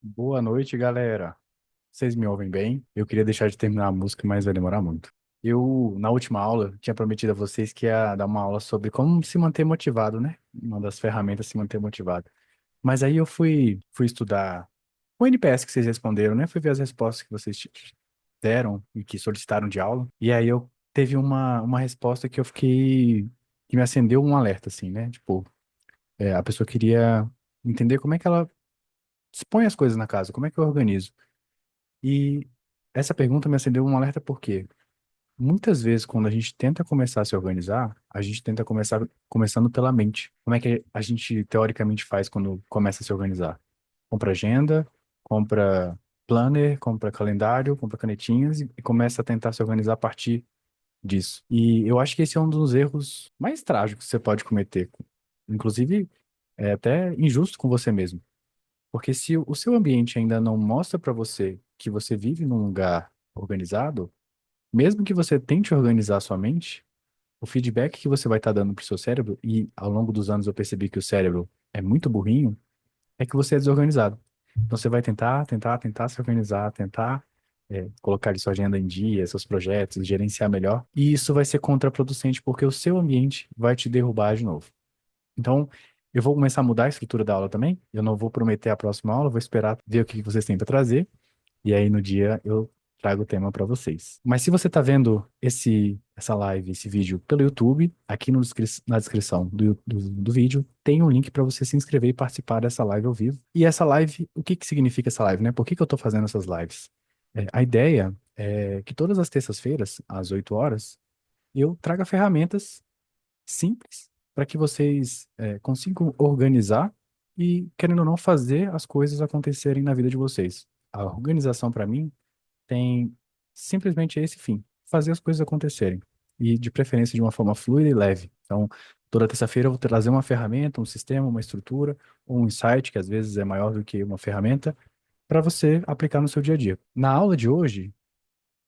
Boa noite, galera. Vocês me ouvem bem? Eu queria deixar de terminar a música, mas vai demorar muito. Na última aula, tinha prometido a vocês que ia dar uma aula sobre como se manter motivado, né? Uma das ferramentas se manter motivado. Mas aí eu fui estudar o NPS que vocês responderam, né? Fui ver as respostas que vocês deram e que solicitaram de aula. E aí eu teve uma resposta que eu fiquei, que me acendeu um alerta, assim, né? Tipo, a pessoa queria entender como é que ela dispõe as coisas na casa, como é que eu organizo. E essa pergunta me acendeu um alerta porque muitas vezes quando a gente tenta começar a se organizar, a gente tenta começar começando pela mente. Como é que a gente teoricamente faz quando começa a se organizar? Compra agenda, compra planner, compra calendário, compra canetinhas e começa a tentar se organizar a partir disso. E eu acho que esse é um dos erros mais trágicos que você pode cometer. Inclusive, é até injusto com você mesmo. Porque se o seu ambiente ainda não mostra para você que você vive num lugar organizado, mesmo que você tente organizar a sua mente, o feedback que você vai estar dando para o seu cérebro, e ao longo dos anos eu percebi que o cérebro é muito burrinho, é que você é desorganizado. Então você vai tentar se organizar, tentar colocar ali sua agenda em dia, seus projetos, gerenciar melhor, e isso vai ser contraproducente porque o seu ambiente vai te derrubar de novo. Então, eu vou começar a mudar a estrutura da aula também. Eu não vou prometer a próxima aula, vou esperar ver o que vocês têm para trazer. E aí no dia eu trago o tema para vocês. Mas se você está vendo essa live, esse vídeo pelo YouTube, aqui no na descrição do vídeo, tem um link para você se inscrever e participar dessa live ao vivo. E essa live, o que que significa essa live, né? Por que que eu estou fazendo essas lives? A ideia é que todas as terças-feiras, às 8 horas, eu traga ferramentas simples para que vocês consigam organizar e, querendo ou não, fazer as coisas acontecerem na vida de vocês. A organização, para mim, tem simplesmente esse fim: fazer as coisas acontecerem. E, de preferência, de uma forma fluida e leve. Então, toda terça-feira eu vou trazer uma ferramenta, um sistema, uma estrutura, ou um insight, que às vezes é maior do que uma ferramenta, para você aplicar no seu dia a dia. Na aula de hoje,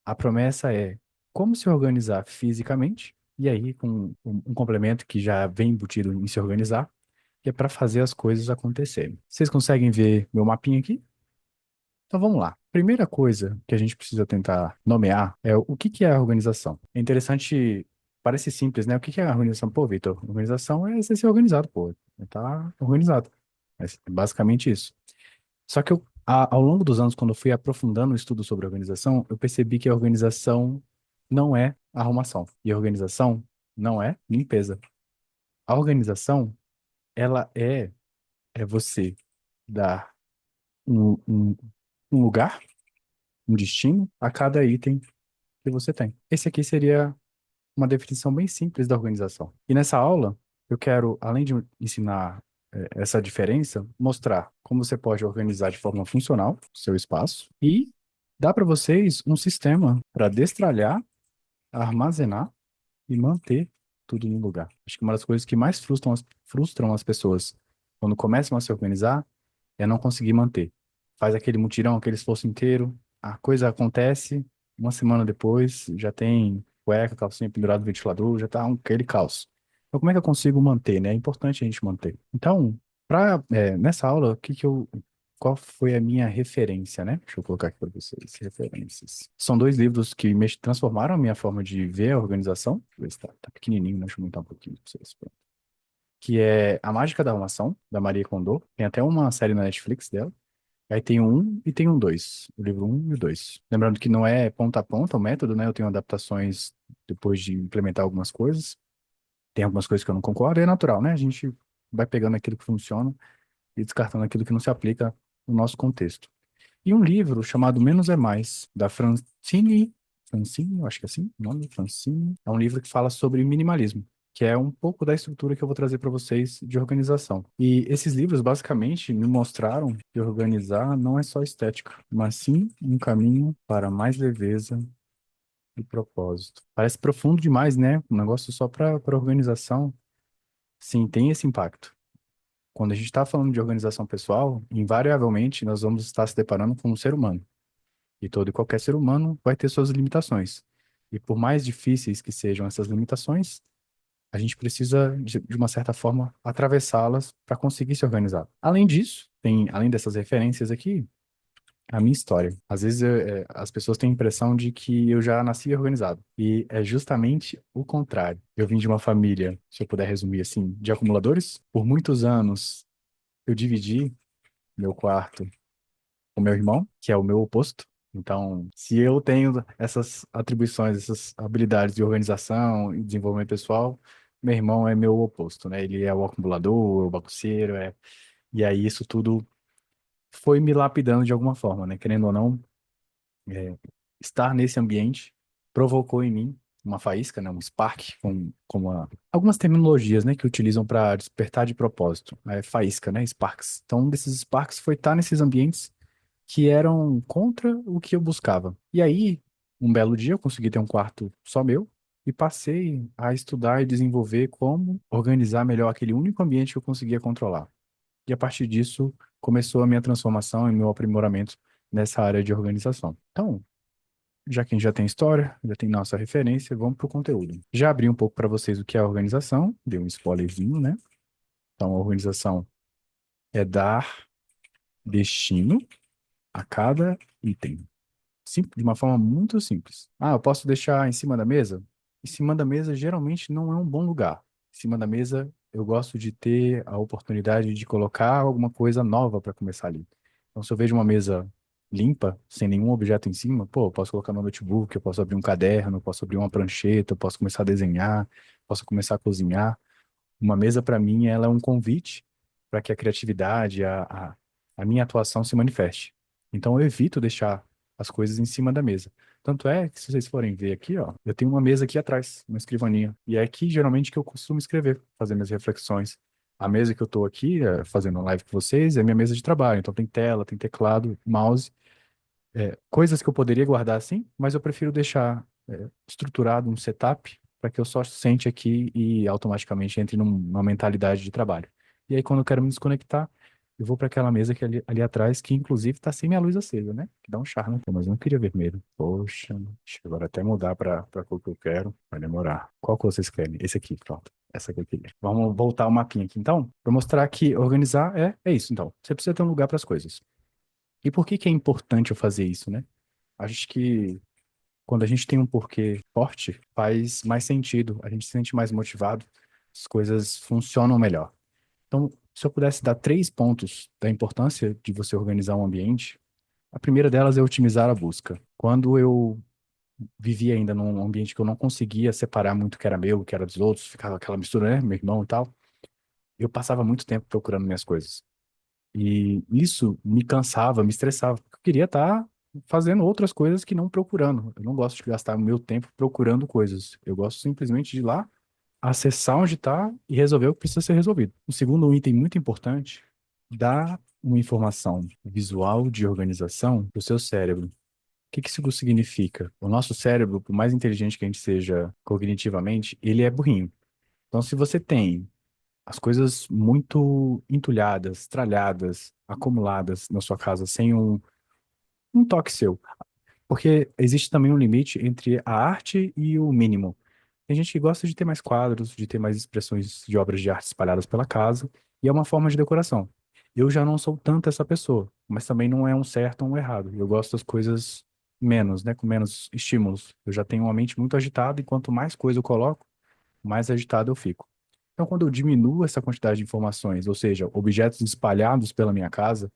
a promessa é como se organizar fisicamente, e aí com um complemento que já vem embutido em se organizar, que é para fazer as coisas acontecerem. Vocês conseguem ver meu mapinha aqui? Então vamos lá. Primeira coisa que a gente precisa tentar nomear é o que que é a organização. É interessante, parece simples, né? O que que é a organização? Pô, Vitor, organização é você ser organizado, pô. Tá organizado. É basicamente isso. Só que ao longo dos anos, quando eu fui aprofundando o estudo sobre organização, eu percebi que a organização não é arrumação. E a organização não é limpeza. A organização, ela é você dar um, um, um lugar, um destino a cada item que você tem. Esse aqui seria uma definição bem simples da organização. E nessa aula, eu quero, além de ensinar essa diferença, mostrar como você pode organizar de forma funcional o seu espaço e dar para vocês um sistema para destralhar, armazenar e manter tudo no lugar. Acho que uma das coisas que mais frustram as pessoas quando começam a se organizar é não conseguir manter. Faz aquele mutirão, aquele esforço inteiro, a coisa acontece, uma semana depois já tem cueca, calcinha pendurada no ventilador, já tá aquele caos. Então, como é que eu consigo manter, né? É importante a gente manter. Então, nessa aula, qual foi a minha referência, né? Deixa eu colocar aqui para vocês, referências. São dois livros que me transformaram a minha forma de ver a organização. Deixa eu ver se tá pequenininho, deixa eu aumentar um pouquinho para vocês. Pronto. Que é A Mágica da Arrumação, da Marie Kondo. Tem até uma série na Netflix dela. Aí tem o 1 e tem um 2, o livro um e o 2. Lembrando que não é ponta a ponta o método, né? Eu tenho adaptações depois de implementar algumas coisas. Tem algumas coisas que eu não concordo, e é natural, né? A gente vai pegando aquilo que funciona e descartando aquilo que não se aplica no nosso contexto. E um livro chamado Menos é Mais, da Francine, eu acho que é assim, o nome, Francine. É um livro que fala sobre minimalismo, que é um pouco da estrutura que eu vou trazer para vocês de organização. E esses livros, basicamente, me mostraram que organizar não é só estética, mas sim um caminho para mais leveza e propósito. Parece profundo demais, né? Um negócio só para organização. Sim, tem esse impacto. Quando a gente está falando de organização pessoal, invariavelmente nós vamos estar se deparando com um ser humano. E todo e qualquer ser humano vai ter suas limitações. E por mais difíceis que sejam essas limitações, a gente precisa, de uma certa forma, atravessá-las para conseguir se organizar. Além disso, além dessas referências aqui, a minha história. Às vezes as pessoas têm a impressão de que eu já nasci organizado. E é justamente o contrário. Eu vim de uma família, se eu puder resumir assim, de acumuladores. Por muitos anos, eu dividi meu quarto com meu irmão, que é o meu oposto. Então, se eu tenho essas atribuições, essas habilidades de organização e desenvolvimento pessoal, meu irmão é meu oposto, né? Ele é o acumulador, o bagunceiro, é. E aí isso tudo foi me lapidando de alguma forma, né? Querendo ou não, é, estar nesse ambiente provocou em mim uma faísca, né? Um spark, algumas terminologias, né? Que utilizam para despertar de propósito. É faísca, né? Sparks. Então, um desses sparks foi estar nesses ambientes que eram contra o que eu buscava. E aí, um belo dia, eu consegui ter um quarto só meu e passei a estudar e desenvolver como organizar melhor aquele único ambiente que eu conseguia controlar. E a partir disso, começou a minha transformação e meu aprimoramento nessa área de organização. Então, já que a gente já tem história, já tem nossa referência, vamos para o conteúdo. Já abri um pouco para vocês o que é a organização, dei um spoilerzinho, né? Então, a organização é dar destino a cada item. De uma forma muito simples. Ah, eu posso deixar em cima da mesa? Em cima da mesa geralmente não é um bom lugar. Em cima da mesa eu gosto de ter a oportunidade de colocar alguma coisa nova para começar ali. Então, se eu vejo uma mesa limpa, sem nenhum objeto em cima, pô, eu posso colocar meu notebook, eu posso abrir um caderno, eu posso abrir uma prancheta, eu posso começar a desenhar, posso começar a cozinhar. Uma mesa, para mim, ela é um convite para que a criatividade, a minha atuação se manifeste. Então, eu evito deixar as coisas em cima da mesa. Tanto é que, se vocês forem ver aqui, ó, eu tenho uma mesa aqui atrás, uma escrivaninha. E é aqui, geralmente, que eu costumo escrever, fazer minhas reflexões. A mesa que eu estou aqui, fazendo live com vocês, é minha mesa de trabalho. Então, tem tela, tem teclado, mouse, coisas que eu poderia guardar assim, mas eu prefiro deixar estruturado um setup para que eu só sente aqui e automaticamente entre numa mentalidade de trabalho. E aí, quando eu quero me desconectar, eu vou para aquela mesa que é ali atrás, que inclusive está sem minha luz acesa, né? Que dá um charme, pô, mas eu não queria vermelho. Poxa, deixa eu agora até mudar para cor que eu quero. Vai demorar. Qual cor vocês querem? Esse aqui, pronto. Essa que eu queria. Vamos voltar o mapinha aqui, então, para mostrar que organizar é isso, então. Você precisa ter um lugar para as coisas. E por que que é importante eu fazer isso, né? Acho que quando a gente tem um porquê forte, faz mais sentido, a gente se sente mais motivado, as coisas funcionam melhor. Então, se eu pudesse dar 3 pontos da importância de você organizar um ambiente, a primeira delas é otimizar a busca. Quando eu vivia ainda num ambiente que eu não conseguia separar muito o que era meu, o que era dos outros, ficava aquela mistura, né, meu irmão e tal, eu passava muito tempo procurando minhas coisas. E isso me cansava, me estressava, porque eu queria estar fazendo outras coisas que não procurando. Eu não gosto de gastar meu tempo procurando coisas. Eu gosto simplesmente de ir lá, acessar onde está e resolver o que precisa ser resolvido. O segundo item muito importante, dar uma informação visual de organização para o seu cérebro. O que que isso significa? O nosso cérebro, por mais inteligente que a gente seja cognitivamente, ele é burrinho. Então, se você tem as coisas muito entulhadas, tralhadas, acumuladas na sua casa sem um toque seu. Porque existe também um limite entre a arte e o mínimo. Tem gente que gosta de ter mais quadros, de ter mais expressões de obras de arte espalhadas pela casa, e é uma forma de decoração. Eu já não sou tanto essa pessoa, mas também não é um certo ou um errado. Eu gosto das coisas menos, né, com menos estímulos. Eu já tenho uma mente muito agitada e quanto mais coisa eu coloco, mais agitado eu fico. Então, quando eu diminuo essa quantidade de informações, ou seja, objetos espalhados pela minha casa,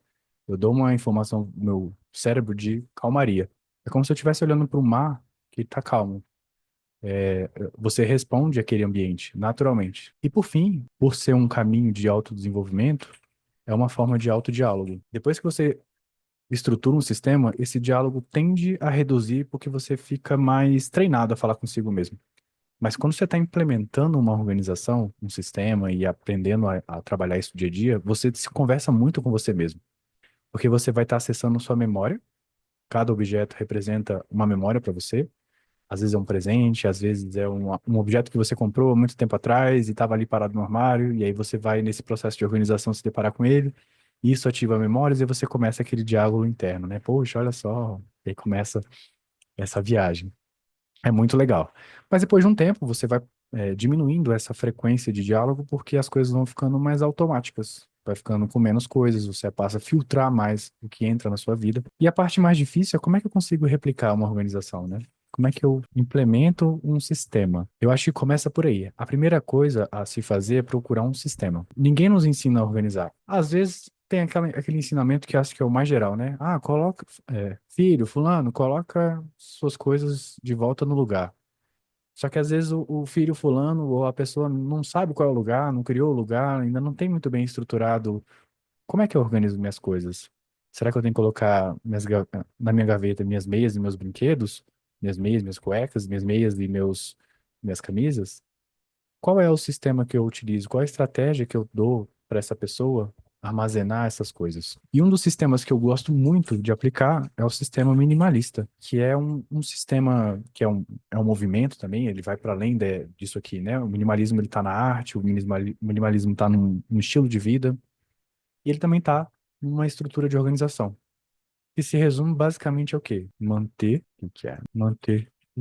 eu dou uma informação no meu cérebro de calmaria. É como se eu estivesse olhando para o mar que está calmo. Você responde àquele ambiente naturalmente. E por fim, por ser um caminho de autodesenvolvimento, é uma forma de autodiálogo. Depois que você estrutura um sistema, esse diálogo tende a reduzir porque você fica mais treinado a falar consigo mesmo. Mas quando você está implementando uma organização, um sistema e aprendendo a trabalhar isso dia a dia, você se conversa muito com você mesmo. Porque você vai estar acessando sua memória. Cada objeto representa uma memória para você. Às vezes é um presente, às vezes é um objeto que você comprou há muito tempo atrás e estava ali parado no armário, e aí você vai nesse processo de organização se deparar com ele. Isso ativa memórias e você começa aquele diálogo interno, né? Poxa, olha só. E aí começa essa viagem. É muito legal. Mas depois de um tempo, você vai diminuindo essa frequência de diálogo porque as coisas vão ficando mais automáticas. vai ficando com menos coisas, você passa a filtrar mais o que entra na sua vida. E a parte mais difícil é como é que eu consigo replicar uma organização, né? Como é que eu implemento um sistema? Eu acho que começa por aí. A primeira coisa a se fazer é procurar um sistema. Ninguém nos ensina a organizar. Às vezes tem aquele ensinamento que eu acho que é o mais geral, né? Ah, coloca, filho, fulano, coloca suas coisas de volta no lugar. Só que às vezes o filho fulano ou a pessoa não sabe qual é o lugar, não criou o lugar, ainda não tem muito bem estruturado. Como é que eu organizo minhas coisas? Será que eu tenho que colocar na minha gaveta minhas meias e meus brinquedos? Minhas meias, minhas cuecas, minhas meias e minhas camisas? Qual é o sistema que eu utilizo? Qual é a estratégia que eu dou para essa pessoa armazenar essas coisas? E um dos sistemas que eu gosto muito de aplicar é o sistema minimalista, que é um sistema que é um movimento também, ele vai para além disso aqui, né? O minimalismo ele está na arte, o minimalismo está num estilo de vida, e ele também está numa estrutura de organização, que se resume basicamente ao quê? Manter o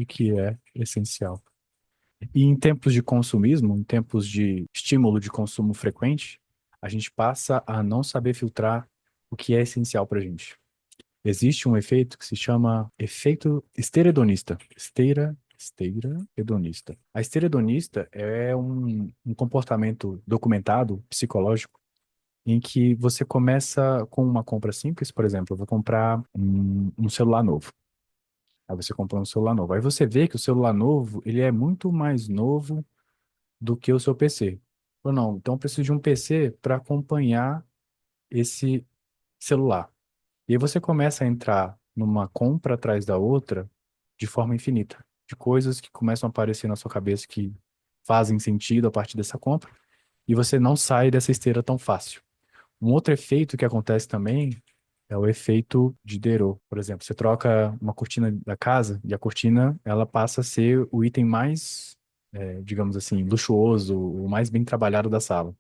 que é essencial. E em tempos de consumismo, em tempos de estímulo de consumo frequente, a gente passa a não saber filtrar o que é essencial para a gente. Existe um efeito que se chama efeito esteira hedonista. Esteira hedonista. A esteira hedonista é um comportamento documentado, psicológico, em que você começa com uma compra simples, por exemplo, eu vou comprar um celular novo. Aí você compra um celular novo. Aí você vê que o celular novo, ele é muito mais novo do que o seu PC. Ou não, então eu preciso de um PC para acompanhar esse celular. E aí você começa a entrar numa compra atrás da outra de forma infinita, de coisas que começam a aparecer na sua cabeça que fazem sentido a partir dessa compra, e você não sai dessa esteira tão fácil. Um outro efeito que acontece também é o efeito de Diderot. Por exemplo, você troca uma cortina da casa e a cortina ela passa a ser o item mais, digamos assim, luxuoso, o mais bem trabalhado da sala.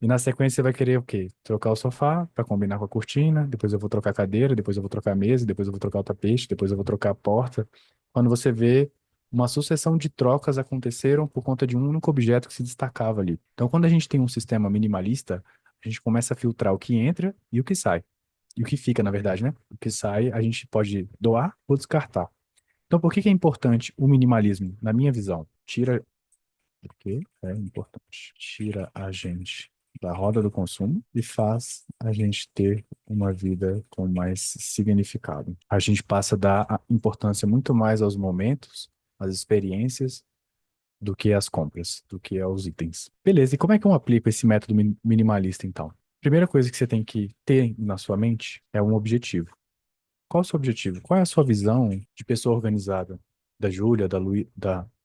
E na sequência você vai querer o quê? Trocar o sofá para combinar com a cortina, depois eu vou trocar a cadeira, depois eu vou trocar a mesa, depois eu vou trocar o tapete, depois eu vou trocar a porta. Quando você vê, uma sucessão de trocas aconteceram por conta de um único objeto que se destacava ali. Então, quando a gente tem um sistema minimalista, a gente começa a filtrar o que entra e o que sai. E o que fica, na verdade, né? O que sai, a gente pode doar ou descartar. Então, por que que é importante o minimalismo, na minha visão? Porque é importante. Tira a gente da roda do consumo e faz a gente ter uma vida com mais significado. A gente passa a dar a importância muito mais aos momentos, às experiências, do que às compras, do que aos itens. Beleza, e como é que eu aplico esse método minimalista, então? Primeira coisa que você tem que ter na sua mente é um objetivo. Qual é o seu objetivo? Qual é a sua visão de pessoa organizada? Da Júlia, da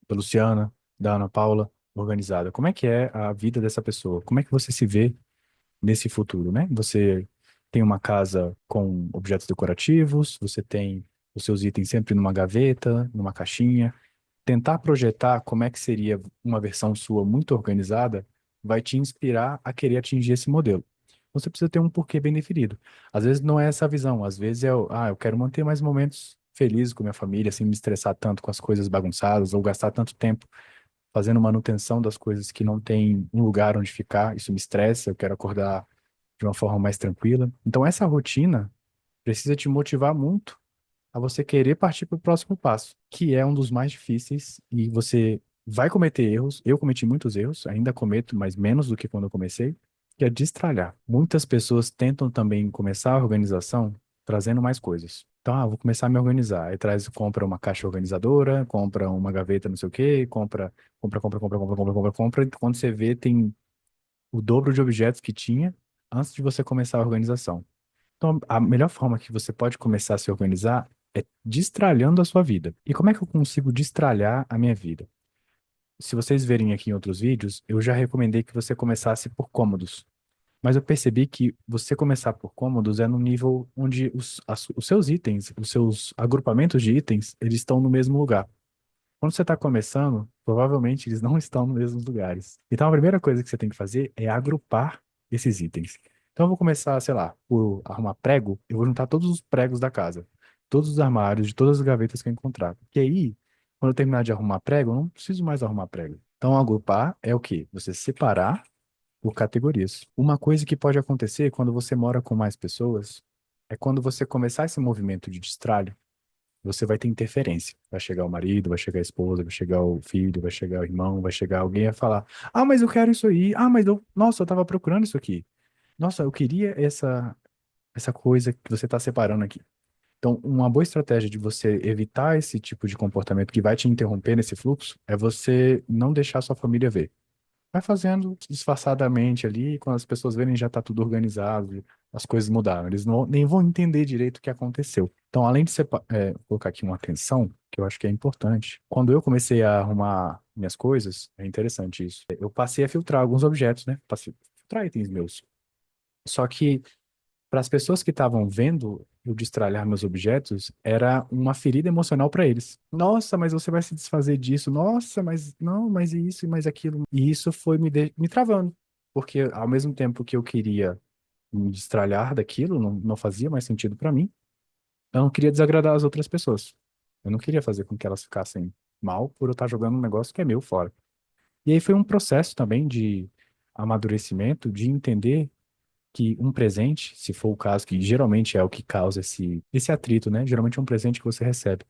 Luciana, da Ana Paula, organizada. Como é que é a vida dessa pessoa? Como é que você se vê nesse futuro, né? Você tem uma casa com objetos decorativos, você tem os seus itens sempre numa gaveta, numa caixinha. Tentar projetar como é que seria uma versão sua muito organizada vai te inspirar a querer atingir esse modelo. Você precisa ter um porquê bem definido. Às vezes não é essa a visão, às vezes eu quero manter mais momentos felizes com minha família, sem me estressar tanto com as coisas bagunçadas ou gastar tanto tempo fazendo manutenção das coisas que não tem um lugar onde ficar, isso me estressa, eu quero acordar de uma forma mais tranquila. Então, essa rotina precisa te motivar muito a você querer partir para o próximo passo, que é um dos mais difíceis e você vai cometer erros. Eu cometi muitos erros, ainda cometo, mas menos do que quando eu comecei, que é destralhar. Muitas pessoas tentam também começar a organização trazendo mais coisas. Então, vou começar a me organizar. Aí compra uma caixa organizadora, compra uma gaveta, não sei o quê, compra. E quando você vê, tem o dobro de objetos que tinha antes de você começar a organização. Então, a melhor forma que você pode começar a se organizar é destralhando a sua vida. E como é que eu consigo destralhar a minha vida? Se vocês verem aqui em outros vídeos, eu já recomendei que você começasse por cômodos. Mas eu percebi que você começar por cômodos é no nível onde os seus itens, os seus agrupamentos de itens, eles estão no mesmo lugar. Quando você está começando, provavelmente eles não estão nos mesmos lugares. Então, a primeira coisa que você tem que fazer é agrupar esses itens. Então, eu vou começar, sei lá, por arrumar prego, eu vou juntar todos os pregos da casa, todos os armários, de todas as gavetas que eu encontrar. Porque aí, quando eu terminar de arrumar prego, eu não preciso mais arrumar prego. Então, agrupar é o quê? Você separar por categorias. Uma coisa que pode acontecer quando você mora com mais pessoas é quando você começar esse movimento de destralho, você vai ter interferência. Vai chegar o marido, vai chegar a esposa, vai chegar o filho, vai chegar o irmão, vai chegar alguém a falar: Ah, mas eu quero isso aí. Ah, mas nossa, eu tava procurando isso aqui. Nossa, eu queria essa coisa que você está separando aqui. Então, uma boa estratégia de você evitar esse tipo de comportamento que vai te interromper nesse fluxo é você não deixar sua família ver. Vai fazendo disfarçadamente ali, quando as pessoas verem já está tudo organizado, as coisas mudaram. Eles nem vão entender direito o que aconteceu. Então, além de colocar aqui uma atenção, que eu acho que é importante, quando eu comecei a arrumar minhas coisas, é interessante isso. Eu passei a filtrar alguns objetos, né? Passei a filtrar itens meus. Só que para as pessoas que estavam vendo eu destralhar meus objetos, era uma ferida emocional para eles. Nossa, mas você vai se desfazer disso. Nossa, mas não, mas isso e mais aquilo. E isso foi me travando. Porque ao mesmo tempo que eu queria me destralhar daquilo, não fazia mais sentido para mim, eu não queria desagradar as outras pessoas. Eu não queria fazer com que elas ficassem mal por eu estar jogando um negócio que é meu fora. E aí foi um processo também de amadurecimento, de entender que um presente, se for o caso, que geralmente é o que causa esse atrito, né? Geralmente é um presente que você recebe.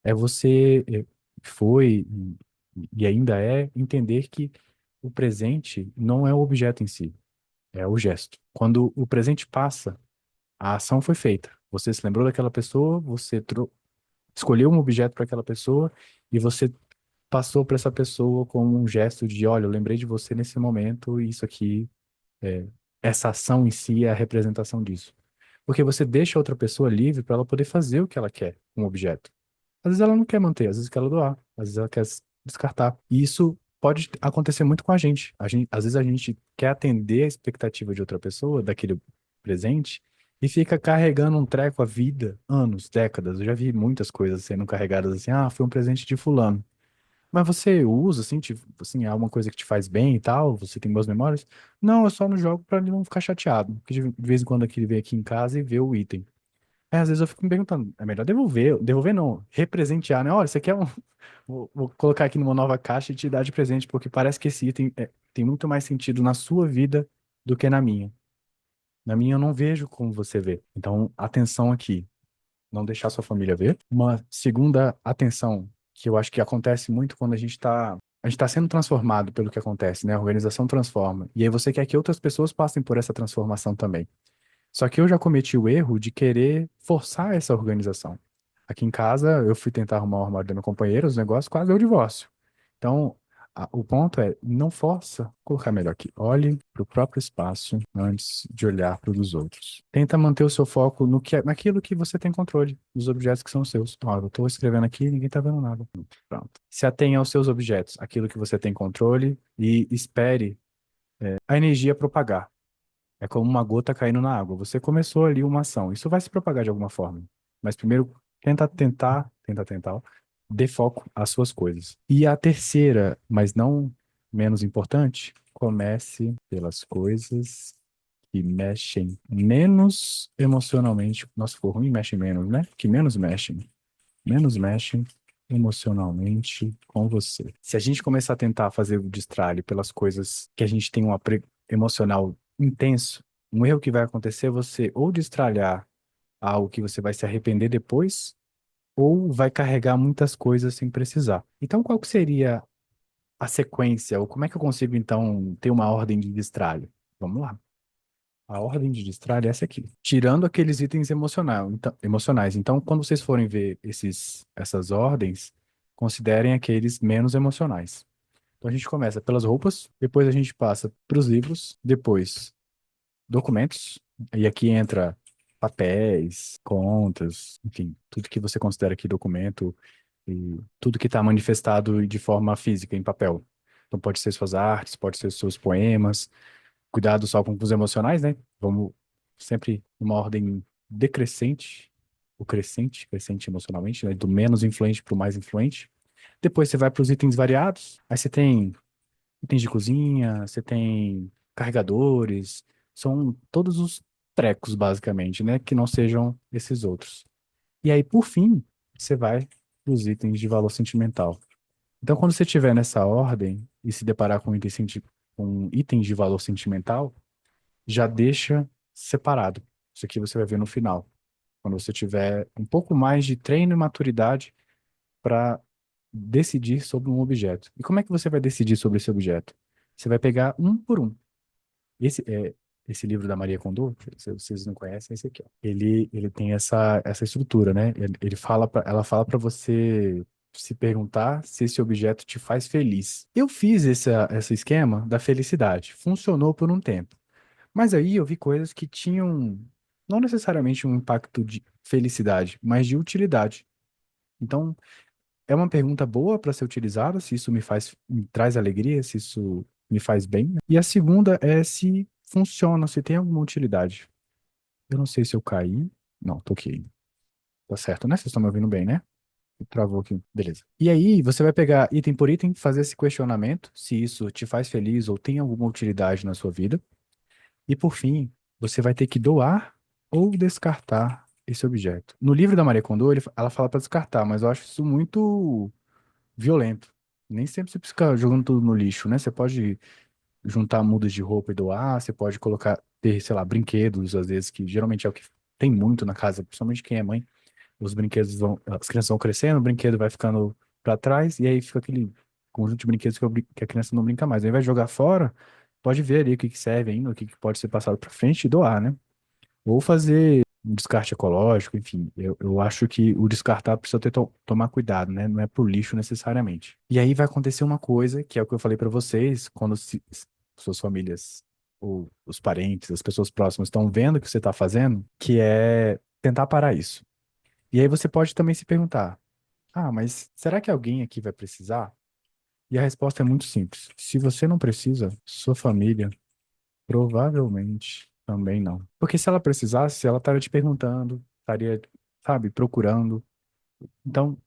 É você foi e ainda é entender que o presente não é o objeto em si, é o gesto. Quando o presente passa, a ação foi feita. Você se lembrou daquela pessoa, você escolheu um objeto para aquela pessoa e você passou para essa pessoa como um gesto de, olha, eu lembrei de você nesse momento e isso aqui, é, essa ação em si é a representação disso. Porque você deixa a outra pessoa livre para ela poder fazer o que ela quer com o objeto. Às vezes ela não quer manter, às vezes quer doar, às vezes ela quer descartar. E isso pode acontecer muito com a gente. Às vezes a gente quer atender a expectativa de outra pessoa, daquele presente, e fica carregando um treco a vida, anos, décadas. Eu já vi muitas coisas sendo carregadas assim, ah, foi um presente de fulano. Mas você usa, assim, tipo, assim, é uma coisa que te faz bem e tal, você tem boas memórias? Não, eu só não jogo pra ele não ficar chateado. Porque de vez em quando ele vem aqui em casa e vê o item. Às vezes eu fico me perguntando, é melhor devolver, devolver não, representear, né? Olha, isso aqui é um, vou colocar aqui numa nova caixa e te dar de presente, porque parece que esse item tem muito mais sentido na sua vida do que na minha. Na minha eu não vejo como você vê. Então, atenção aqui, não deixar sua família ver. Uma segunda atenção, que eu acho que acontece muito quando a gente tá sendo transformado pelo que acontece, né? A organização transforma. E aí você quer que outras pessoas passem por essa transformação também. Só que eu já cometi o erro de querer forçar essa organização. Aqui em casa, eu fui tentar arrumar o armário da minha companheira, os negócios quase deu divórcio. Então, o ponto é, não força, vou colocar melhor aqui, olhe para o próprio espaço antes de olhar para o dos outros. Tenta manter o seu foco no naquilo que você tem controle, nos objetos que são seus. Ó, eu estou escrevendo aqui e ninguém está vendo nada. Pronto. Se atenha aos seus objetos, aquilo que você tem controle, e espere, a energia propagar. É como uma gota caindo na água. Você começou ali uma ação. Isso vai se propagar de alguma forma. Mas primeiro, tenta, ó, dê foco às suas coisas. E a terceira, mas não menos importante, comece pelas coisas que mexem menos emocionalmente. Nossa, ficou ruim, mexe menos, né? Que menos mexem emocionalmente com você. Se a gente começar a tentar fazer o destralhe pelas coisas que a gente tem um apego emocional intenso, um erro que vai acontecer é você ou destralhar algo que você vai se arrepender depois, ou vai carregar muitas coisas sem precisar. Então, qual que seria a sequência, ou como é que eu consigo, então, ter uma ordem de destralhe? Vamos lá. A ordem de destralhe é essa aqui. Tirando aqueles itens emocionais. Então, quando vocês forem ver essas ordens, considerem aqueles menos emocionais. Então, a gente começa pelas roupas, depois a gente passa para os livros, depois documentos, e aqui entra papéis, contas, enfim, tudo que você considera aqui documento, e tudo que está manifestado de forma física, em papel. Então, pode ser suas artes, pode ser seus poemas, cuidado só com os emocionais, né? Vamos sempre numa ordem decrescente, o crescente emocionalmente, né? Do menos influente para o mais influente. Depois você vai para os itens variados. Aí você tem itens de cozinha, você tem carregadores, são todos os trecos, basicamente, né? Que não sejam esses outros. E aí, por fim, você vai para os itens de valor sentimental. Então, quando você estiver nessa ordem e se deparar com um item com itens de valor sentimental, já deixa separado. Isso aqui você vai ver no final, quando você tiver um pouco mais de treino e maturidade para decidir sobre um objeto. E como é que você vai decidir sobre esse objeto? Você vai pegar um por um. Esse livro da Maria Kondo, se vocês não conhecem, é esse aqui, ó. Ele tem essa estrutura, né? Ela fala para você se perguntar se esse objeto te faz feliz. Eu fiz esse esquema da felicidade. Funcionou por um tempo. Mas aí eu vi coisas que tinham não necessariamente um impacto de felicidade, mas de utilidade. Então, é uma pergunta boa para ser utilizada, se isso me traz alegria, se isso me faz bem. E a segunda é se funciona, se tem alguma utilidade. Eu não sei se eu caí. Não, toquei. Tá certo, né? Vocês estão me ouvindo bem, né? Travou aqui. Beleza. E aí, você vai pegar item por item, fazer esse questionamento, se isso te faz feliz ou tem alguma utilidade na sua vida. E por fim, você vai ter que doar ou descartar esse objeto. No livro da Maria Kondo, ela fala para descartar, mas eu acho isso muito violento. Nem sempre você precisa ficar jogando tudo no lixo, né? Você pode juntar mudas de roupa e doar, você pode colocar, ter, sei lá, brinquedos, às vezes, que geralmente é o que tem muito na casa, principalmente quem é mãe. Os brinquedos vão, as crianças vão crescendo, o brinquedo vai ficando para trás, e aí fica aquele conjunto de brinquedos que a criança não brinca mais. Aí vai jogar fora, pode ver ali o que que serve ainda, o que que pode ser passado para frente e doar, né? Ou fazer um descarte ecológico, enfim. Eu acho que o descartar precisa tomar cuidado, né? Não é por lixo necessariamente. E aí vai acontecer uma coisa, que é o que eu falei para vocês, quando suas famílias ou os parentes, as pessoas próximas estão vendo o que você está fazendo, que é tentar parar isso. E aí você pode também se perguntar: ah, mas será que alguém aqui vai precisar? E a resposta é muito simples. Se você não precisa, sua família provavelmente também não. Porque se ela precisasse, ela estaria te perguntando, estaria, sabe, procurando. Então,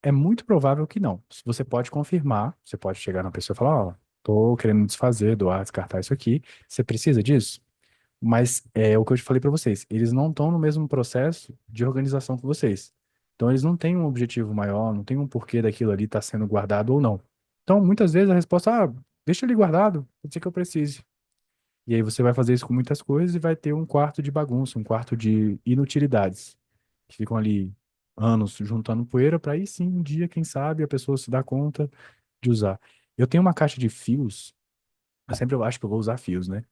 é muito provável que não. Se você pode confirmar, você pode chegar na pessoa e falar, ó, tô querendo desfazer, doar, descartar isso aqui. Você precisa disso? Mas é o que eu te falei para vocês, eles não estão no mesmo processo de organização que vocês. Então, eles não têm um objetivo maior, não tem um porquê daquilo ali estar sendo guardado ou não. Então, muitas vezes a resposta, deixa ele guardado, pode ser que eu precise. E aí você vai fazer isso com muitas coisas e vai ter um quarto de bagunça, um quarto de inutilidades, que ficam ali anos juntando poeira para aí sim, um dia, quem sabe, a pessoa se dá conta de usar. Eu tenho uma caixa de fios, eu acho que eu vou usar fios, né?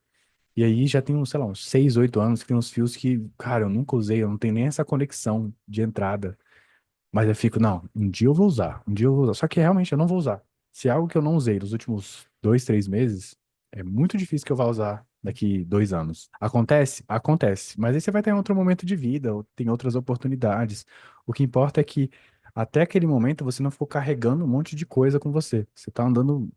E aí já tem uns, sei lá, uns 6, 8 anos que tem uns fios que, cara, eu nunca usei, eu não tenho nem essa conexão de entrada. Mas eu fico, não, um dia eu vou usar, um dia eu vou usar. Só que realmente eu não vou usar. Se é algo que eu não usei nos últimos 2, 3 meses, é muito difícil que eu vá usar daqui 2 anos. Acontece? Acontece. Mas aí você vai ter outro momento de vida, ou tem outras oportunidades. O que importa é que até aquele momento você não ficou carregando um monte de coisa com você. Você tá andando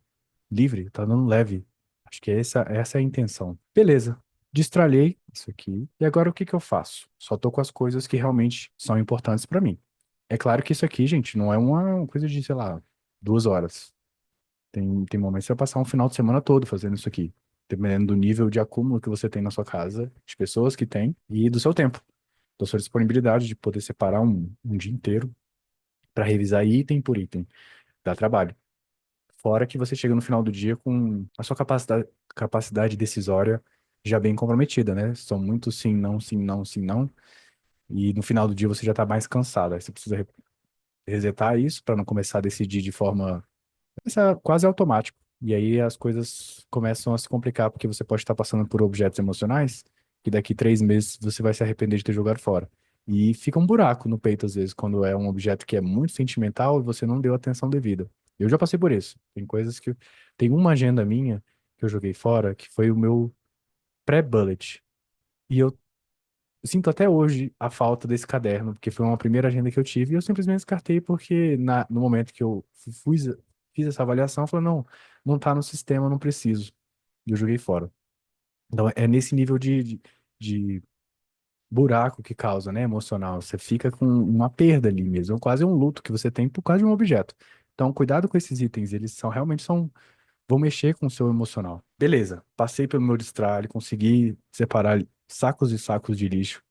livre, tá andando leve. Acho que essa é a intenção. Beleza. Destralhei isso aqui. E agora o que que eu faço? Só tô com as coisas que realmente são importantes para mim. É claro que isso aqui, gente, não é uma coisa de, sei lá, 2 horas. Tem momentos que você vai passar um final de semana todo fazendo isso aqui, dependendo do nível de acúmulo que você tem na sua casa, de pessoas que tem e do seu tempo, da sua disponibilidade de poder separar um dia inteiro para revisar item por item. Dá trabalho. Fora que você chega no final do dia com a sua capacidade decisória já bem comprometida, né? São muito sim, não, sim, não, sim, não. E no final do dia você já tá mais cansado. Aí você precisa resetar isso para não começar a decidir de forma quase automática. E aí as coisas começam a se complicar, porque você pode estar passando por objetos emocionais que daqui 3 meses você vai se arrepender de ter jogado fora. E fica um buraco no peito, às vezes, quando é um objeto que é muito sentimental e você não deu atenção devida. Eu já passei por isso. Tem coisas que. Tem uma agenda minha que eu joguei fora, que foi o meu pré-bullet. E eu sinto até hoje a falta desse caderno, porque foi uma primeira agenda que eu tive e eu simplesmente descartei porque no momento que eu fiz essa avaliação, eu falei, não, não tá no sistema, eu não preciso. E eu joguei fora. Então é nesse nível de buraco que causa, né, emocional. Você fica com uma perda ali mesmo, quase um luto que você tem por causa de um objeto. Então, cuidado com esses itens, eles vão mexer com o seu emocional. Beleza, passei pelo meu destralhe, consegui separar sacos e sacos de lixo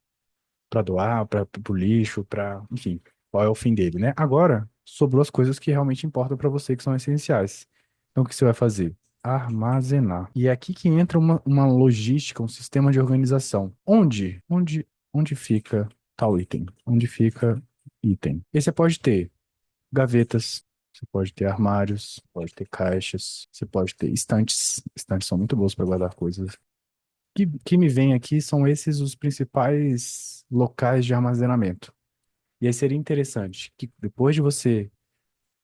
para doar, para o lixo, para, enfim, qual é o fim dele, né? Agora, sobrou as coisas que realmente importam para você, que são essenciais. Então, o que você vai fazer? armazenar. E é aqui que entra uma logística, um sistema de organização. Onde fica tal item? Onde fica item? E você pode ter gavetas, você pode ter armários, pode ter caixas, você pode ter estantes. Estantes são muito bons para guardar coisas. Que me vem aqui são esses os principais locais de armazenamento. E aí seria interessante que depois de você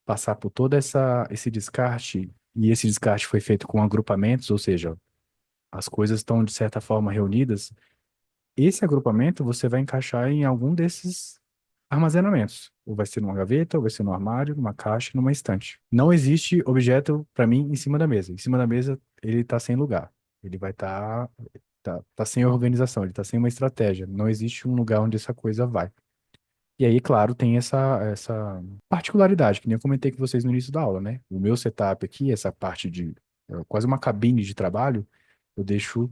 passar por todo esse descarte, e esse descarte foi feito com agrupamentos, ou seja, as coisas estão de certa forma reunidas, esse agrupamento você vai encaixar em algum desses armazenamentos. Ou vai ser numa gaveta, ou vai ser num armário, numa caixa, numa estante. Não existe objeto, para mim, em cima da mesa. Em cima da mesa, ele está sem lugar. Ele vai estar tá sem organização, ele está sem uma estratégia. Não existe um lugar onde essa coisa vai. E aí, claro, tem essa particularidade, que nem eu comentei com vocês no início da aula, né? O meu setup aqui, essa parte de quase uma cabine de trabalho, eu deixo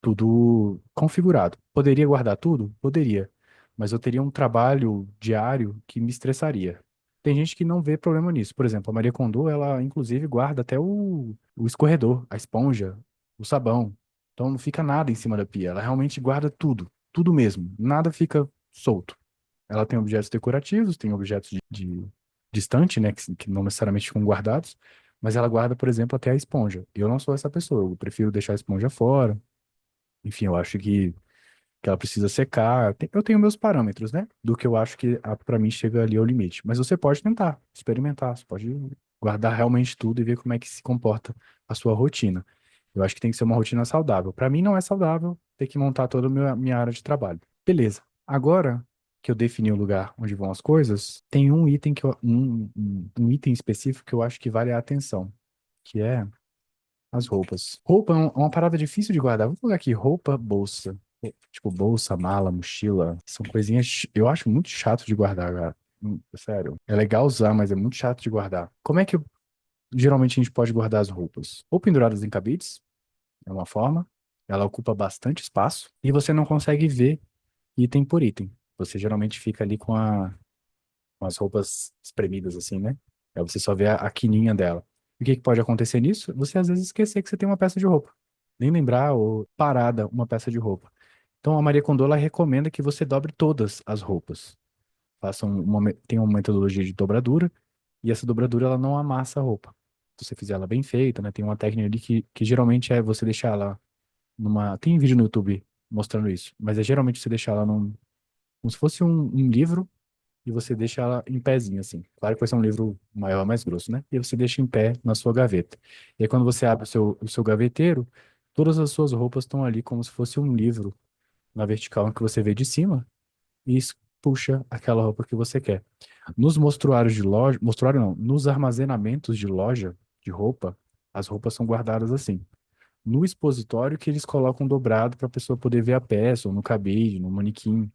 tudo configurado. Poderia guardar tudo? Poderia. Mas eu teria um trabalho diário que me estressaria. Tem gente que não vê problema nisso. Por exemplo, a Maria Kondo, ela inclusive guarda até o escorredor, a esponja, o sabão. Então não fica nada em cima da pia. Ela realmente guarda tudo, tudo mesmo. Nada fica solto. Ela tem objetos decorativos, tem objetos de estante, né, que não necessariamente ficam guardados, mas ela guarda, por exemplo, até a esponja. Eu não sou essa pessoa, eu prefiro deixar a esponja fora. Enfim, eu acho que ela precisa secar. Eu tenho meus parâmetros, né, do que eu acho que para mim chega ali ao limite. Mas você pode tentar, experimentar, você pode guardar realmente tudo e ver como é que se comporta a sua rotina. Eu acho que tem que ser uma rotina saudável. Para mim não é saudável ter que montar toda a minha área de trabalho. Beleza. Agora que eu defini o lugar onde vão as coisas, tem um item um item específico que eu acho que vale a atenção, que é as roupas. Roupa é uma parada difícil de guardar. Vou colocar aqui roupa, bolsa. Tipo, bolsa, mala, mochila. São coisinhas. Eu acho muito chato de guardar, cara. Sério. É legal usar, mas é muito chato de guardar. Como é que geralmente a gente pode guardar as roupas? Ou penduradas em cabides, é uma forma. Ela ocupa bastante espaço e você não consegue ver item por item. Você geralmente fica ali com as roupas espremidas assim, né? Aí você só vê a quininha dela. E o que que pode acontecer nisso? Você às vezes esquecer que você tem uma peça de roupa. Nem lembrar ou parada uma peça de roupa. Então a Maria Kondo ela recomenda que você dobre todas as roupas. Tem uma metodologia de dobradura e essa dobradura ela não amassa a roupa. Se você fizer ela bem feita, né? Tem uma técnica ali que geralmente é você deixar ela numa. Tem vídeo no YouTube mostrando isso, mas é geralmente você deixar ela como se fosse um livro e você deixa ela em pezinho, assim. Claro que vai ser um livro maior, mais grosso, né? E você deixa em pé na sua gaveta. E aí, quando você abre o seu gaveteiro, todas as suas roupas estão ali como se fosse um livro na vertical que você vê de cima e isso puxa aquela roupa que você quer. Nos mostruários de loja, mostruário não, nos armazenamentos de loja de roupa, as roupas são guardadas assim. No expositório que eles colocam dobrado para a pessoa poder ver a peça, ou no cabide, no manequim.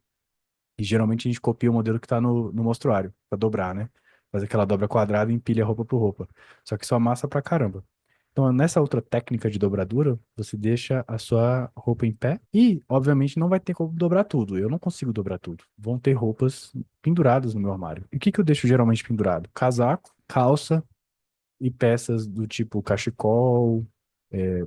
E geralmente a gente copia o modelo que tá no mostruário, pra dobrar, né? Faz aquela dobra quadrada e empilha roupa por roupa. Só que isso amassa pra caramba. Então, nessa outra técnica de dobradura, você deixa a sua roupa em pé e, obviamente, não vai ter como dobrar tudo. Eu não consigo dobrar tudo. Vão ter roupas penduradas no meu armário. E o que que eu deixo geralmente pendurado? Casaco, calça e peças do tipo cachecol. é,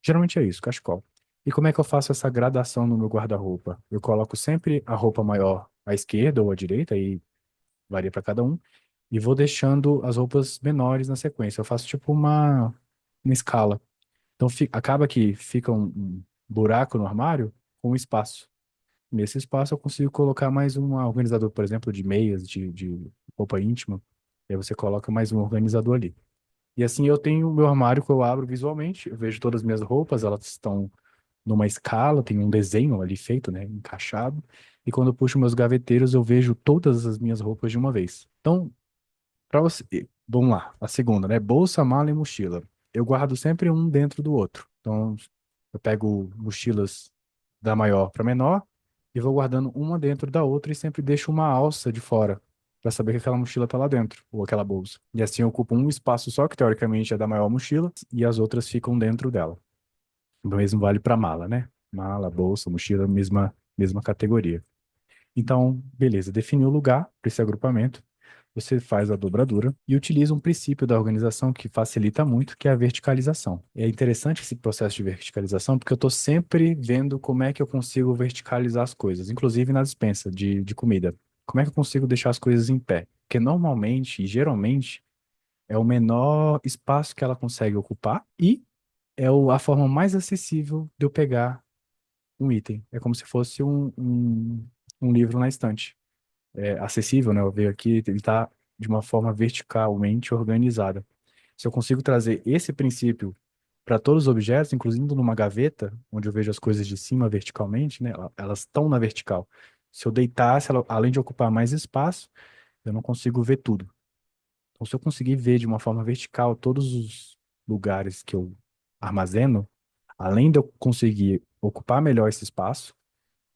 Geralmente é isso, cachecol. E como é que eu faço essa gradação no meu guarda-roupa? Eu coloco sempre a roupa maior à esquerda ou à direita, aí varia para cada um, e vou deixando as roupas menores na sequência. Eu faço tipo uma escala. Então acaba que fica um buraco no armário com um espaço. Nesse espaço eu consigo colocar mais um organizador, por exemplo, de meias, de roupa íntima. E aí você coloca mais um organizador ali. E assim eu tenho o meu armário que eu abro visualmente, eu vejo todas as minhas roupas, elas estão numa escala, tem um desenho ali feito, né, encaixado. E quando eu puxo meus gaveteiros, eu vejo todas as minhas roupas de uma vez. Então, para você, vamos lá, a segunda, né, bolsa, mala e mochila. Eu guardo sempre um dentro do outro. Então, eu pego mochilas da maior para menor e vou guardando uma dentro da outra e sempre deixo uma alça de fora para saber que aquela mochila tá lá dentro, ou aquela bolsa. E assim eu ocupo um espaço só, que teoricamente é da maior mochila, e as outras ficam dentro dela. O mesmo vale para mala, né? Mala, bolsa, mochila, mesma categoria. Então, beleza, defini o lugar para esse agrupamento. você faz a dobradura e utiliza um princípio da organização que facilita muito, que é a verticalização. É interessante esse processo de verticalização, porque eu estou sempre vendo como é que eu consigo verticalizar as coisas, inclusive na despensa de comida. Como é que eu consigo deixar as coisas em pé? Porque normalmente e geralmente é o menor espaço que ela consegue ocupar e é a forma mais acessível de eu pegar um item. É como se fosse um livro na estante. É acessível, né? Eu vejo aqui, ele está de uma forma verticalmente organizada. Se eu consigo trazer esse princípio para todos os objetos, inclusive numa gaveta, onde eu vejo as coisas de cima verticalmente, né? Elas estão na vertical. Se eu deitasse, além de ocupar mais espaço, eu não consigo ver tudo. Então, se eu conseguir ver de uma forma vertical todos os lugares que eu armazeno, além de eu conseguir ocupar melhor esse espaço,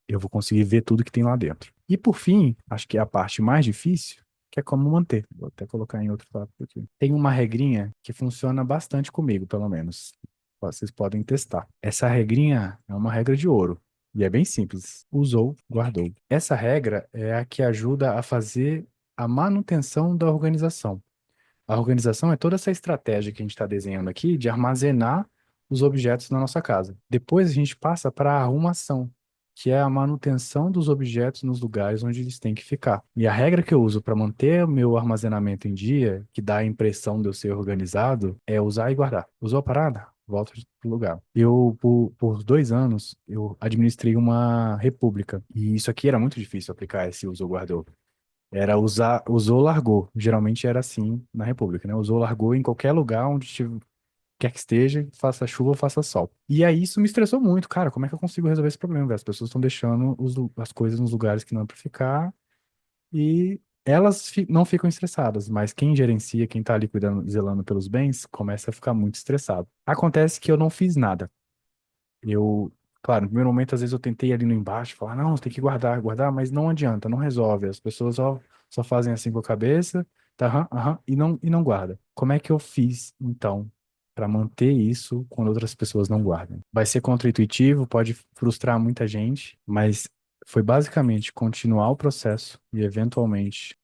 eu vou conseguir ver tudo que tem lá dentro. E por fim, acho que é a parte mais difícil, que é como manter. Vou até colocar em outro tópico aqui. Tem uma regrinha que funciona bastante comigo, pelo menos. Vocês podem testar. Essa regrinha é uma regra de ouro. E é bem simples. Usou, guardou. Essa regra é a que ajuda a fazer a manutenção da organização. A organização é toda essa estratégia que a gente está desenhando aqui de armazenar os objetos na nossa casa. Depois a gente passa para a arrumação, que é a manutenção dos objetos nos lugares onde eles têm que ficar. E a regra que eu uso para manter o meu armazenamento em dia, que dá a impressão de eu ser organizado, é usar e guardar. Usou a parada? Volta pro lugar. Por 2 anos, eu administrei uma república. E isso aqui era muito difícil aplicar esse uso guardou. Era usar, usou, largou. Geralmente era assim na República, né? Usou, largou em qualquer lugar onde quer que esteja, faça chuva ou faça sol. E aí isso me estressou muito, cara. Como é que eu consigo resolver esse problema, velho? As pessoas estão deixando as coisas nos lugares que não é pra ficar e elas não ficam estressadas, mas quem gerencia, quem tá ali cuidando, zelando pelos bens, começa a ficar muito estressado. Acontece que eu não fiz nada. Eu, claro, no primeiro momento, às vezes eu tentei ali no embaixo, falar, não, você tem que guardar, guardar, mas não adianta, não resolve. As pessoas só fazem assim com a cabeça, tá, aham, aham, e não guarda. Como é que eu fiz, então, para manter isso quando outras pessoas não guardam? Vai ser contra-intuitivo, pode frustrar muita gente, mas foi basicamente continuar o processo e eventualmente,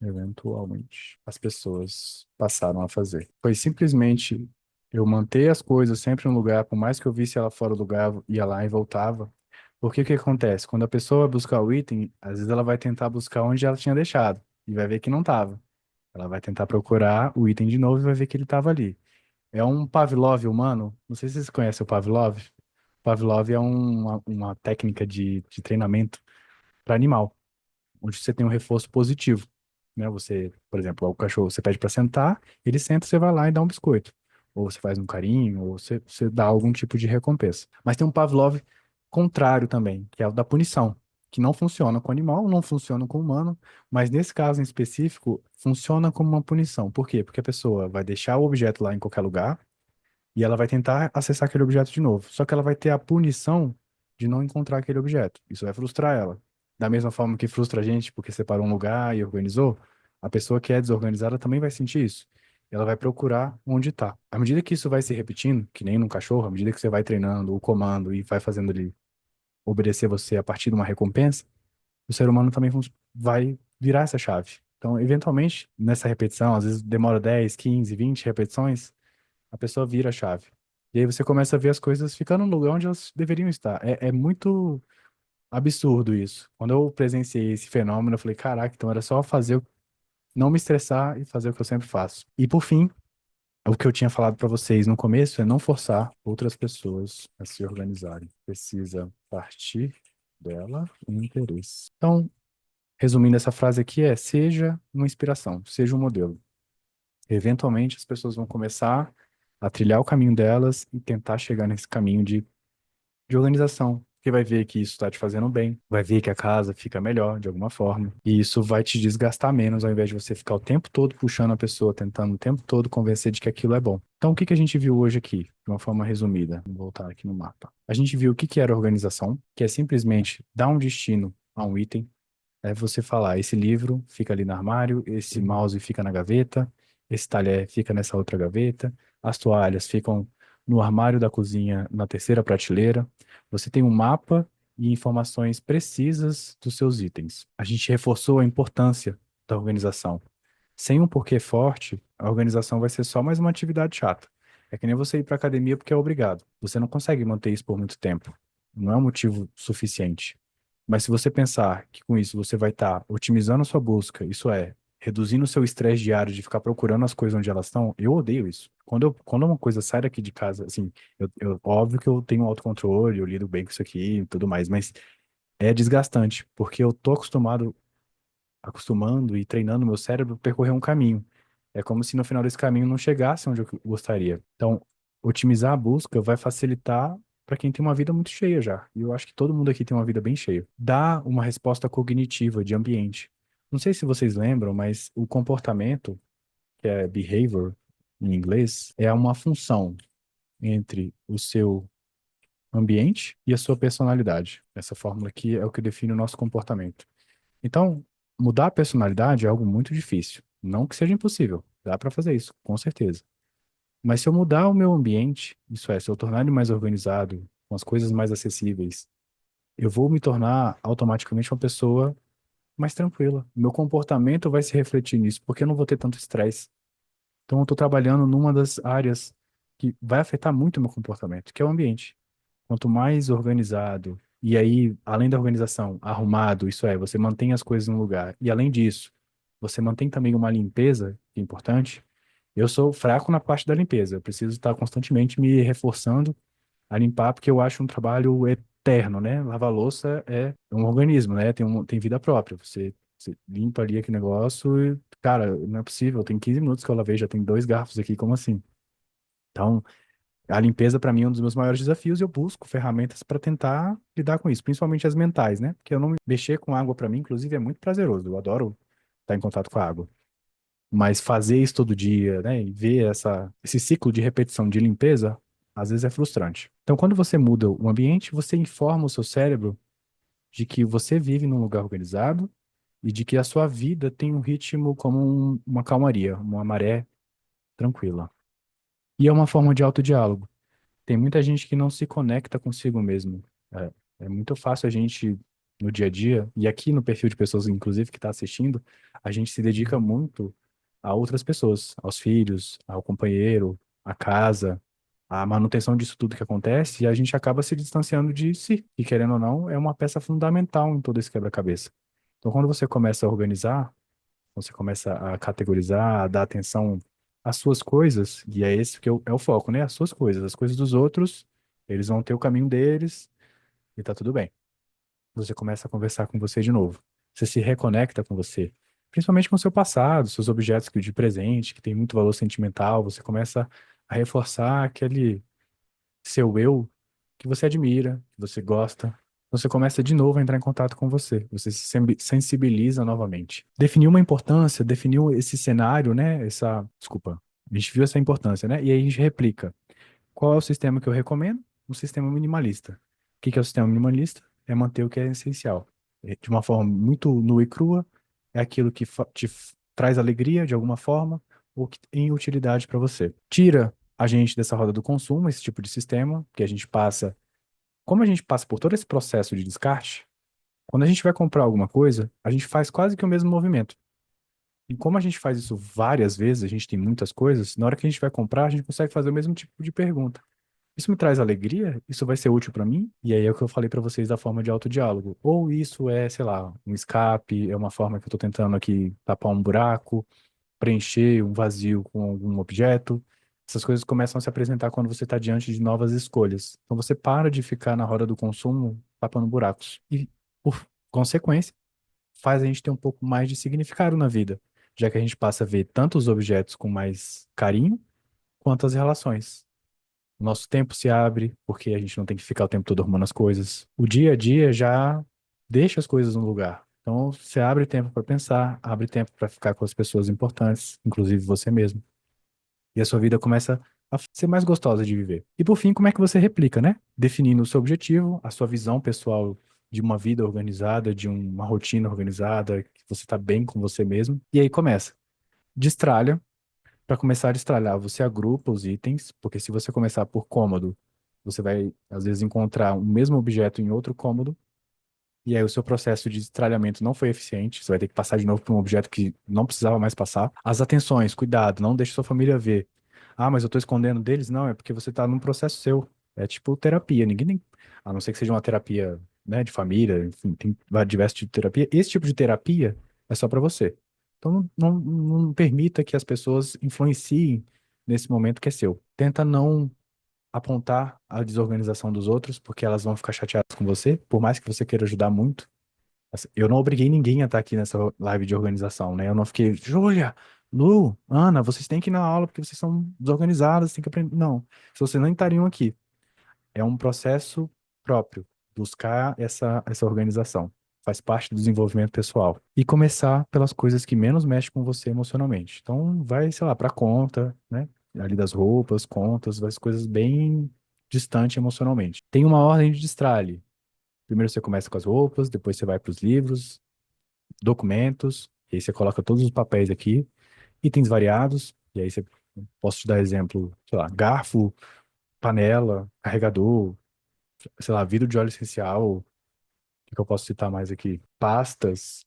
as pessoas passaram a fazer. Foi simplesmente eu manter as coisas sempre no lugar, por mais que eu visse ela fora do lugar, ia lá e voltava. Porque o que acontece? Quando a pessoa vai buscar o item, às vezes ela vai tentar buscar onde ela tinha deixado e vai ver que não estava. Ela vai tentar procurar o item de novo e vai ver que ele estava ali. É um Pavlov humano. Não sei se vocês conhecem o Pavlov. Pavlov é uma técnica de treinamento para animal onde você tem um reforço positivo, né? Você, por exemplo, o cachorro, você pede para sentar, ele senta, você vai lá e dá um biscoito. Ou você faz um carinho, ou você dá algum tipo de recompensa. Mas tem um Pavlov contrário também, que é o da punição, que não funciona com animal, não funciona com humano, mas nesse caso em específico, funciona como uma punição. Por quê? Porque a pessoa vai deixar o objeto lá em qualquer lugar, e ela vai tentar acessar aquele objeto de novo. Só que ela vai ter a punição de não encontrar aquele objeto. Isso vai frustrar ela. Da mesma forma que frustra a gente porque separou um lugar e organizou, a pessoa que é desorganizada também vai sentir isso. Ela vai procurar onde está. À medida que isso vai se repetindo, que nem num cachorro, à medida que você vai treinando o comando e vai fazendo ele obedecer você a partir de uma recompensa, o ser humano também vai virar essa chave. Então, eventualmente, nessa repetição, às vezes demora 10, 15, 20 repetições, a pessoa vira a chave. E aí você começa a ver as coisas ficando no lugar onde elas deveriam estar. É muito absurdo isso. Quando eu presenciei esse fenômeno, eu falei, caraca, então era só fazer, não me estressar e fazer o que eu sempre faço. E por fim, o que eu tinha falado para vocês no começo é não forçar outras pessoas a se organizarem. Precisa partir dela um interesse. Então, resumindo essa frase aqui seja uma inspiração, seja um modelo. Eventualmente as pessoas vão começar a trilhar o caminho delas e tentar chegar nesse caminho de organização. Porque vai ver que isso está te fazendo bem, vai ver que a casa fica melhor de alguma forma, e isso vai te desgastar menos ao invés de você ficar o tempo todo puxando a pessoa, tentando o tempo todo convencer de que aquilo é bom. Então, o que que a gente viu hoje aqui, de uma forma resumida? Vou voltar aqui no mapa. A gente viu o que que era organização, que é simplesmente dar um destino a um item. É você falar, esse livro fica ali no armário, esse mouse fica na gaveta, esse talher fica nessa outra gaveta, as toalhas ficam no armário da cozinha na terceira prateleira. Você tem um mapa e informações precisas dos seus itens. A gente reforçou a importância da organização. Sem um porquê forte, a organização vai ser só mais uma atividade chata. É que nem você ir para academia porque é obrigado. Você não consegue manter isso por muito tempo. Não é um motivo suficiente. Mas se você pensar que com isso você vai estar otimizando a sua busca, isso é, reduzindo o seu estresse diário de ficar procurando as coisas onde elas estão, eu odeio isso. Quando uma coisa sai daqui de casa, assim, óbvio que eu tenho autocontrole, eu lido bem com isso aqui e tudo mais, mas é desgastante, porque eu tô acostumando e treinando meu cérebro a percorrer um caminho. É como se no final desse caminho não chegasse onde eu gostaria. Então, otimizar a busca vai facilitar para quem tem uma vida muito cheia já. E eu acho que todo mundo aqui tem uma vida bem cheia. Dá uma resposta cognitiva de ambiente. Não sei se vocês lembram, mas o comportamento, que é behavior em inglês, é uma função entre o seu ambiente e a sua personalidade. Essa fórmula aqui é o que define o nosso comportamento. Então, mudar a personalidade é algo muito difícil. Não que seja impossível, dá para fazer isso, com certeza. Mas se eu mudar o meu ambiente, isso é, se eu tornar ele mais organizado, com as coisas mais acessíveis, eu vou me tornar automaticamente uma pessoa mais tranquila. Meu comportamento vai se refletir nisso, porque eu não vou ter tanto estresse. Então, eu estou trabalhando numa das áreas que vai afetar muito o meu comportamento, que é o ambiente. Quanto mais organizado, e aí, além da organização, arrumado, isso é, você mantém as coisas no lugar. E além disso, você mantém também uma limpeza, que é importante. Eu sou fraco na parte da limpeza. Eu preciso estar constantemente me reforçando a limpar, porque eu acho um trabalho eterno, né? Lavar louça é um organismo, né? Tem vida própria. Você limpa ali aquele negócio e, cara, não é possível. Tem 15 minutos que eu lavei, já tem dois garfos aqui, como assim? Então, a limpeza, para mim, é um dos meus maiores desafios e eu busco ferramentas para tentar lidar com isso, principalmente as mentais, né? Porque eu não mexer com água, para mim, inclusive, é muito prazeroso. Eu adoro estar em contato com a água. Mas fazer isso todo dia, né? E ver esse ciclo de repetição de limpeza, às vezes é frustrante. Então, quando você muda o ambiente, você informa o seu cérebro de que você vive num lugar organizado e de que a sua vida tem um ritmo como uma calmaria, uma maré tranquila. E é uma forma de autodiálogo. Tem muita gente que não se conecta consigo mesmo. É, é muito fácil a gente, no dia a dia, e aqui no perfil de pessoas, inclusive, que está assistindo, a gente se dedica muito a outras pessoas, aos filhos, ao companheiro, à casa, à manutenção disso tudo que acontece, e a gente acaba se distanciando de si, e querendo ou não, é uma peça fundamental em todo esse quebra-cabeça. Então, quando você começa a organizar, você começa a categorizar, a dar atenção às suas coisas, e é esse que é o foco, né? As suas coisas. As coisas dos outros, eles vão ter o caminho deles e tá tudo bem. Você começa a conversar com você de novo. Você se reconecta com você, principalmente com o seu passado, seus objetos de presente, que tem muito valor sentimental. Você começa a reforçar aquele seu eu que você admira, que você gosta. Você começa de novo a entrar em contato com você. Você se sensibiliza novamente. Definiu uma importância, definiu esse cenário, né? Desculpa. A gente viu essa importância, né? E aí a gente replica. Qual é o sistema que eu recomendo? Um sistema minimalista. O que que é o sistema minimalista? É manter o que é essencial. De uma forma muito nua e crua, é aquilo que traz alegria de alguma forma ou que tem utilidade para você. Tira a gente dessa roda do consumo, esse tipo de sistema, que a gente passa. Como a gente passa por todo esse processo de descarte, quando a gente vai comprar alguma coisa, a gente faz quase que o mesmo movimento. E como a gente faz isso várias vezes, a gente tem muitas coisas, na hora que a gente vai comprar, a gente consegue fazer o mesmo tipo de pergunta. Isso me traz alegria? Isso vai ser útil para mim? E aí é o que eu falei para vocês da forma de autodiálogo. Ou isso é, sei lá, um escape, é uma forma que eu estou tentando aqui tapar um buraco, preencher um vazio com algum objeto. Essas coisas começam a se apresentar quando você está diante de novas escolhas. Então você para de ficar na roda do consumo tapando buracos. E, por consequência, faz a gente ter um pouco mais de significado na vida, já que a gente passa a ver tanto os objetos com mais carinho, quanto as relações. O nosso tempo se abre, porque a gente não tem que ficar o tempo todo arrumando as coisas. O dia a dia já deixa as coisas no lugar. Então, você abre tempo para pensar, abre tempo para ficar com as pessoas importantes, inclusive você mesmo. E a sua vida começa a ser mais gostosa de viver. E por fim, como é que você replica, né? Definindo o seu objetivo, a sua visão pessoal de uma vida organizada, de uma rotina organizada, que você está bem com você mesmo. E aí começa. Destralha. Para começar a destralhar, você agrupa os itens, porque se você começar por cômodo, você vai, às vezes, encontrar o mesmo objeto em outro cômodo. E aí o seu processo de destralhamento não foi eficiente, você vai ter que passar de novo para um objeto que não precisava mais passar. As atenções, cuidado, não deixe sua família ver. Ah, mas eu estou escondendo deles? Não, é porque você está num processo seu. É tipo terapia, a não ser que seja uma terapia, né, de família, enfim, tem diversos tipos de terapia. Esse tipo de terapia é só para você. Então não permita que as pessoas influenciem nesse momento que é seu. Tenta não apontar a desorganização dos outros, porque elas vão ficar chateadas com você, por mais que você queira ajudar muito. Assim, eu não obriguei ninguém a estar aqui nessa live de organização, né? Eu não fiquei, Júlia, Lu, Ana, vocês têm que ir na aula porque vocês são desorganizadas, têm que aprender. Não, se vocês não estariam aqui. É um processo próprio, buscar essa organização. Faz parte do desenvolvimento pessoal. E começar pelas coisas que menos mexem com você emocionalmente. Então, vai, sei lá, para conta, né? Ali das roupas, contas, as coisas bem distante emocionalmente. Tem uma ordem de destralhe. Primeiro você começa com as roupas, depois você vai para os livros, documentos, e aí você coloca todos os papéis aqui, itens variados, e aí você posso te dar exemplo, sei lá, garfo, panela, carregador, sei lá, vidro de óleo essencial, o que que eu posso citar mais aqui? Pastas,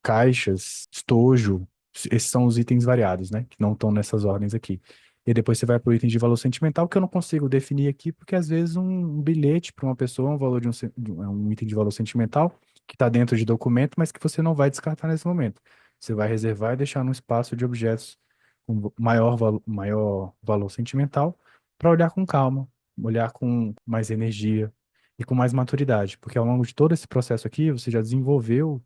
caixas, estojo. Esses são os itens variados, né? Que não estão nessas ordens aqui. E depois você vai para o item de valor sentimental, que eu não consigo definir aqui, porque às vezes um bilhete para uma pessoa é um valor é um item de valor sentimental que está dentro de documento, mas que você não vai descartar nesse momento. Você vai reservar e deixar num espaço de objetos com maior valor sentimental para olhar com calma, olhar com mais energia e com mais maturidade, porque ao longo de todo esse processo aqui, você já desenvolveu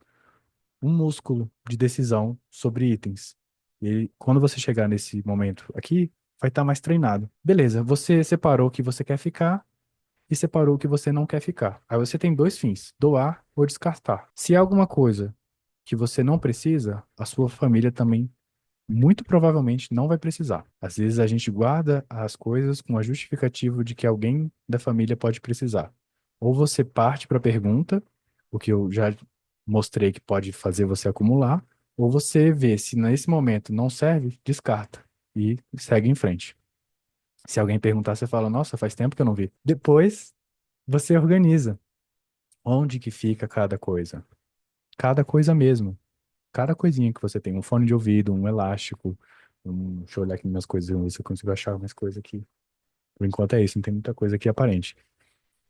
um músculo de decisão sobre itens. E quando você chegar nesse momento aqui, vai estar mais treinado. Beleza, você separou o que você quer ficar e separou o que você não quer ficar. Aí você tem dois fins: doar ou descartar. Se é alguma coisa que você não precisa, a sua família também muito provavelmente não vai precisar. Às vezes a gente guarda as coisas com a justificativa de que alguém da família pode precisar. Ou você parte para a pergunta, o que eu já mostrei que pode fazer você acumular, ou você vê se nesse momento não serve, descarta e segue em frente. Se alguém perguntar, você fala: "Nossa, faz tempo que eu não vi". Depois você organiza onde que fica cada coisa. Cada coisa mesmo. Cada coisinha que você tem, um fone de ouvido, um elástico, deixa eu olhar aqui minhas coisas, ver se eu consigo achar mais coisa aqui. Por enquanto é isso, não tem muita coisa aqui aparente.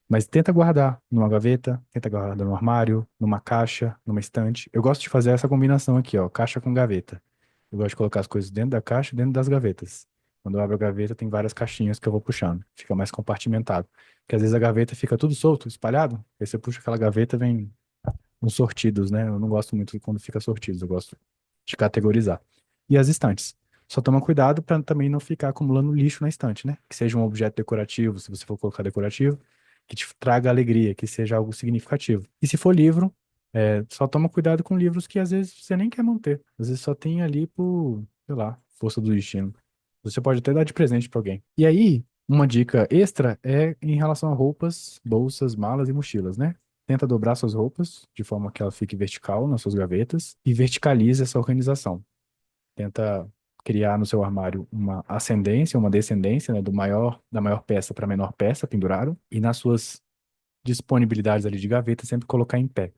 Mas tenta guardar numa gaveta, tenta guardar no armário, numa caixa, numa estante. Eu gosto de fazer essa combinação aqui, ó, caixa com gaveta. Eu gosto de colocar as coisas dentro da caixa, e dentro das gavetas. Quando eu abro a gaveta, tem várias caixinhas que eu vou puxando. Fica mais compartimentado. Porque às vezes a gaveta fica tudo solto, espalhado. Aí você puxa aquela gaveta, vem uns sortidos, né? Eu não gosto muito quando fica sortidos, eu gosto de categorizar. E as estantes. Só toma cuidado para também não ficar acumulando lixo na estante, né? Que seja um objeto decorativo, se você for colocar decorativo, que te traga alegria, que seja algo significativo. E se for livro, só toma cuidado com livros que às vezes você nem quer manter. Às vezes só tem ali por, sei lá, força do destino. Você pode até dar de presente para alguém. E aí, uma dica extra é em relação a roupas, bolsas, malas e mochilas, né? Tenta dobrar suas roupas de forma que ela fique vertical nas suas gavetas e verticalize essa organização. Tenta criar no seu armário uma ascendência, uma descendência, né, da maior peça para a menor peça pendurado e nas suas disponibilidades ali de gaveta sempre colocar em pé.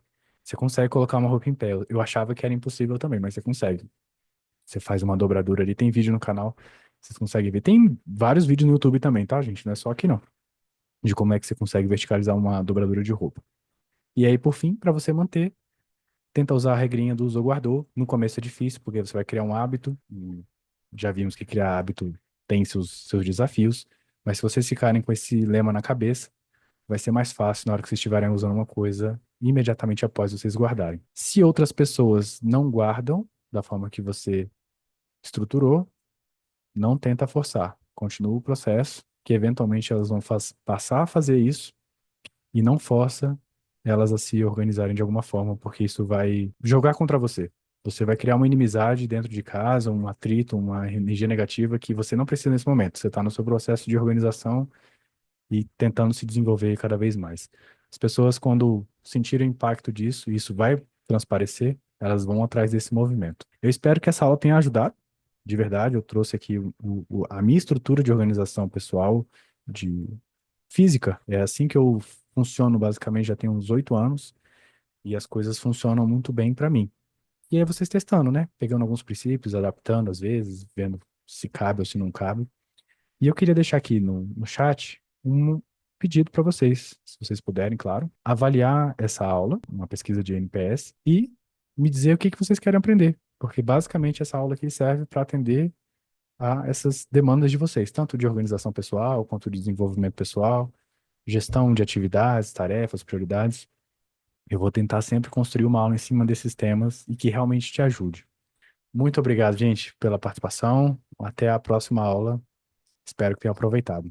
Você consegue colocar uma roupa em pé. Eu achava que era impossível também, mas você consegue. Você faz uma dobradura ali, tem vídeo no canal, vocês conseguem ver. Tem vários vídeos no YouTube também, tá, gente? Não é só aqui não. De como é que você consegue verticalizar uma dobradura de roupa. E aí, por fim, para você manter, tenta usar a regrinha do usou guardou. No começo é difícil, porque você vai criar um hábito. E já vimos que criar hábito tem seus desafios. Mas se vocês ficarem com esse lema na cabeça, vai ser mais fácil na hora que vocês estiverem usando uma coisa imediatamente após vocês guardarem. Se outras pessoas não guardam da forma que você estruturou, não tenta forçar. Continua o processo, que eventualmente elas vão passar a fazer isso e não força elas a se organizarem de alguma forma, porque isso vai jogar contra você. Você vai criar uma inimizade dentro de casa, um atrito, uma energia negativa que você não precisa nesse momento. Você está no seu processo de organização e tentando se desenvolver cada vez mais. As pessoas, quando sentirem o impacto disso, e isso vai transparecer, elas vão atrás desse movimento. Eu espero que essa aula tenha ajudado. De verdade, eu trouxe aqui a minha estrutura de organização pessoal, de física. É assim que eu funciono basicamente já tem uns 8 anos. e as coisas funcionam muito bem para mim. E aí vocês testando, né? Pegando alguns princípios, adaptando às vezes, vendo se cabe ou se não cabe. E eu queria deixar aqui no chat um pedido para vocês, se vocês puderem, claro, avaliar essa aula, uma pesquisa de NPS, e me dizer o que que vocês querem aprender. Porque basicamente essa aula aqui serve para atender a essas demandas de vocês, tanto de organização pessoal, quanto de desenvolvimento pessoal, gestão de atividades, tarefas, prioridades. Eu vou tentar sempre construir uma aula em cima desses temas e que realmente te ajude. Muito obrigado, gente, pela participação. Até a próxima aula. Espero que tenham aproveitado.